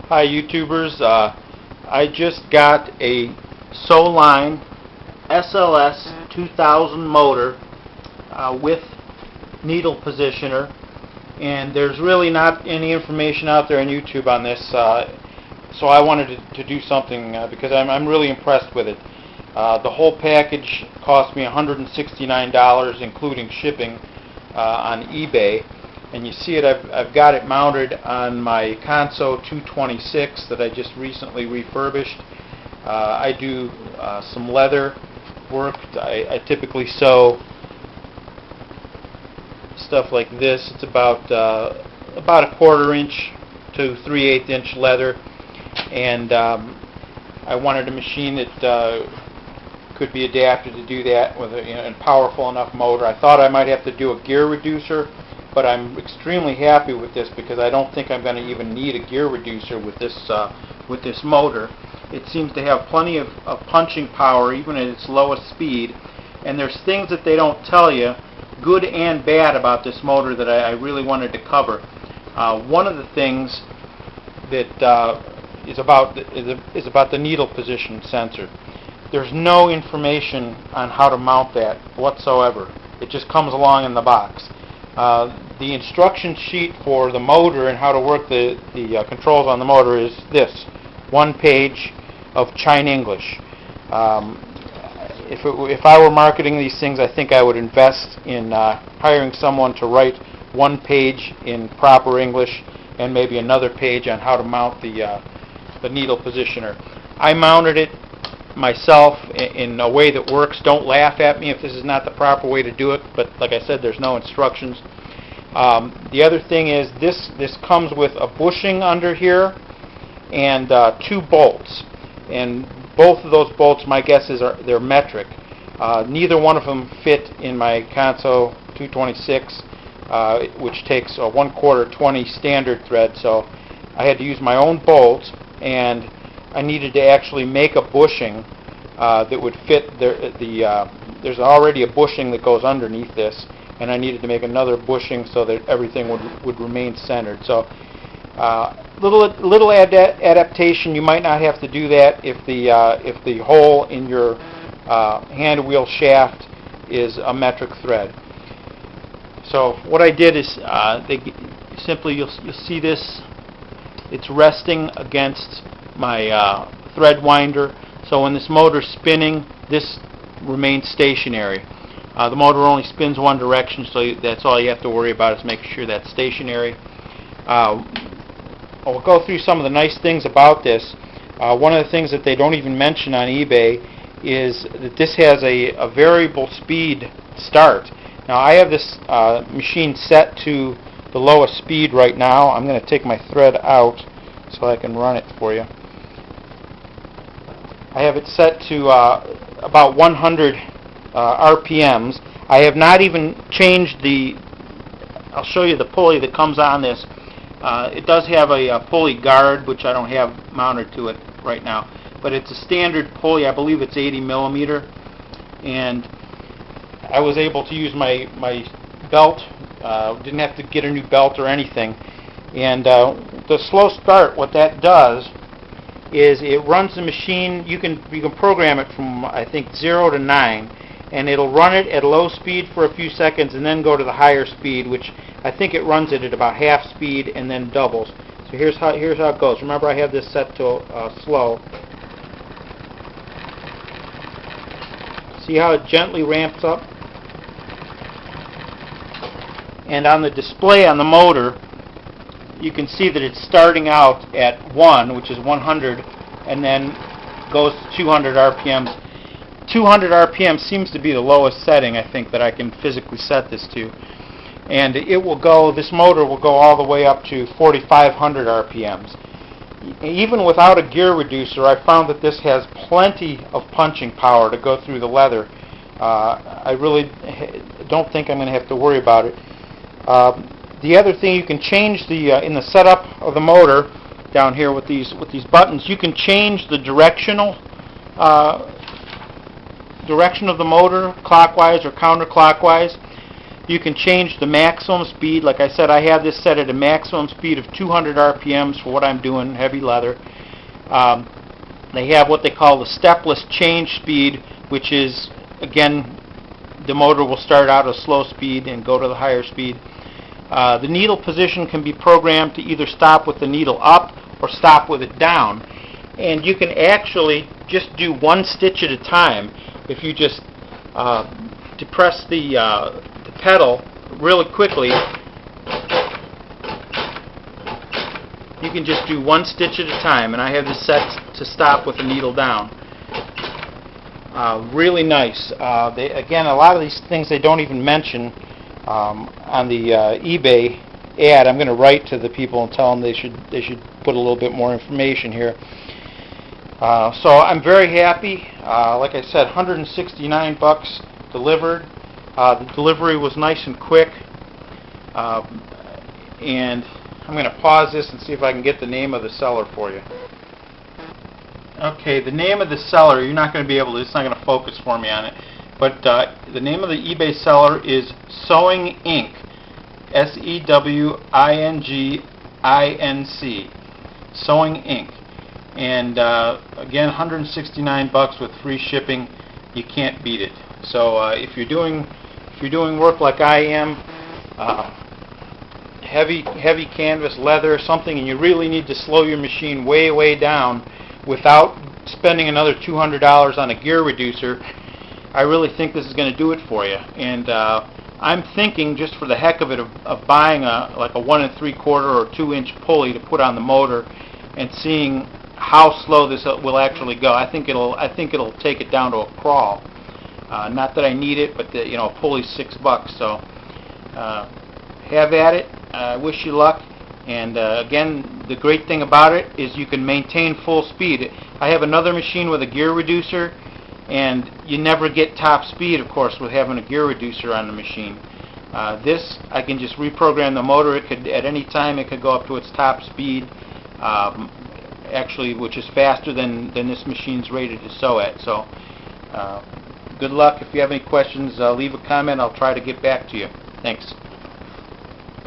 Hi YouTubers, I just got a Sewline SLS-2000 motor with needle positioner, and there's really not any information out there on YouTube on this, so I wanted to do something because I'm really impressed with it. The whole package cost me $169 including shipping on eBay. And you see it, I've got it mounted on my Consew 226 that I just recently refurbished. I do some leather work. I typically sew stuff like this. It's about a 1/4 inch to 3/8 inch leather, and I wanted a machine that could be adapted to do that with a powerful enough motor. I thought I might have to do a gear reducer, but I'm extremely happy with this because I don't think I'm going to even need a gear reducer with this motor. It seems to have plenty of punching power even at its lowest speed, and there's things that they don't tell you, good and bad, about this motor that I really wanted to cover. One of the things that is about the needle position sensor. There's no information on how to mount that whatsoever. It just comes along in the box. The instruction sheet for the motor and how to work the controls on the motor is this, one page of China English. If I were marketing these things, I think I would invest in hiring someone to write one page in proper English and maybe another page on how to mount the needle positioner. I mounted it myself in a way that works. Don't laugh at me if this is not the proper way to do it, but like I said, there's no instructions. The other thing is this comes with a bushing under here and 2 bolts, and both of those bolts, my guess is they're metric. Neither one of them fit in my Consew 226, which takes a 1/4 20 standard thread, so I had to use my own bolts, and I needed to actually make a bushing that would fit there's already a bushing that goes underneath this, and I needed to make another bushing so that everything would remain centered. So little adaptation. You might not have to do that if the hole in your hand wheel shaft is a metric thread. So what I did is you'll see this. It's resting against my thread winder, so when this motor's spinning, this remains stationary. The motor only spins one direction, so that's all you have to worry about, is making sure that's stationary. I'll go through some of the nice things about this. One of the things that they don't even mention on eBay is that this has a variable speed start. Now I have this machine set to the lowest speed right now. I'm going to take my thread out so I can run it for you. I have it set to about 100 RPMs. I have not even changed I'll show you the pulley that comes on this. It does have a pulley guard, which I don't have mounted to it right now, but it's a standard pulley. I believe it's 80 millimeter, and I was able to use my belt. Didn't have to get a new belt or anything. And the slow start, what that does is it runs the machine. You can program it from, I think, 0 to 9, and it'll run it at low speed for a few seconds and then go to the higher speed, which I think it runs it at about half speed and then doubles. So here's how it goes. Remember, I have this set to slow. See how it gently ramps up? And on the display on the motor, you can see that it's starting out at 1, which is 100, and then goes to 200 RPMs. 200 RPM seems to be the lowest setting, I think, that I can physically set this to. And this motor will go all the way up to 4,500 RPMs. Even without a gear reducer, I found that this has plenty of punching power to go through the leather. I really don't think I'm going to have to worry about it. The other thing, you can change in the setup of the motor down here with these buttons, you can change the direction of the motor, clockwise or counterclockwise. You can change the maximum speed. Like I said, I have this set at a maximum speed of 200 RPMs for what I'm doing, heavy leather. They have what they call the stepless change speed, which is, again, the motor will start out at a slow speed and go to the higher speed. The needle position can be programmed to either stop with the needle up or stop with it down. And you can actually just do one stitch at a time. If you just depress the pedal really quickly, you can just do one stitch at a time, and I have this set to stop with the needle down. Really nice. Again, a lot of these things they don't even mention on the eBay ad. I'm going to write to the people and tell them they should put a little bit more information here. So I'm very happy. Like I said, $169 delivered. The delivery was nice and quick. And I'm going to pause this and see if I can get the name of the seller for you. Okay, the name of the seller, you're not going to be able to, it's not going to focus for me on it, but the name of the eBay seller is Sewing Inc. SEWINGINC. Sewing Inc. And again, $169 with free shipping. You can't beat it. So if you're doing work like I am, heavy canvas, leather, something, and you really need to slow your machine way down without spending another $200 on a gear reducer, I really think this is going to do it for you. And I'm thinking, just for the heck of it, of buying like a 1 3/4 or 2-inch pulley to put on the motor and seeing how slow this will actually go. I think it'll take it down to a crawl. Not that I need it, but a pulley's $6. So have at it. I wish you luck. And again, the great thing about it is you can maintain full speed. I have another machine with a gear reducer, and you never get top speed, of course, with having a gear reducer on the machine. This, I can just reprogram the motor. It could, at any time, it could go up to its top speed, actually, which is faster than this machine's rated to sew at. So, good luck. If you have any questions, leave a comment. I'll try to get back to you. Thanks.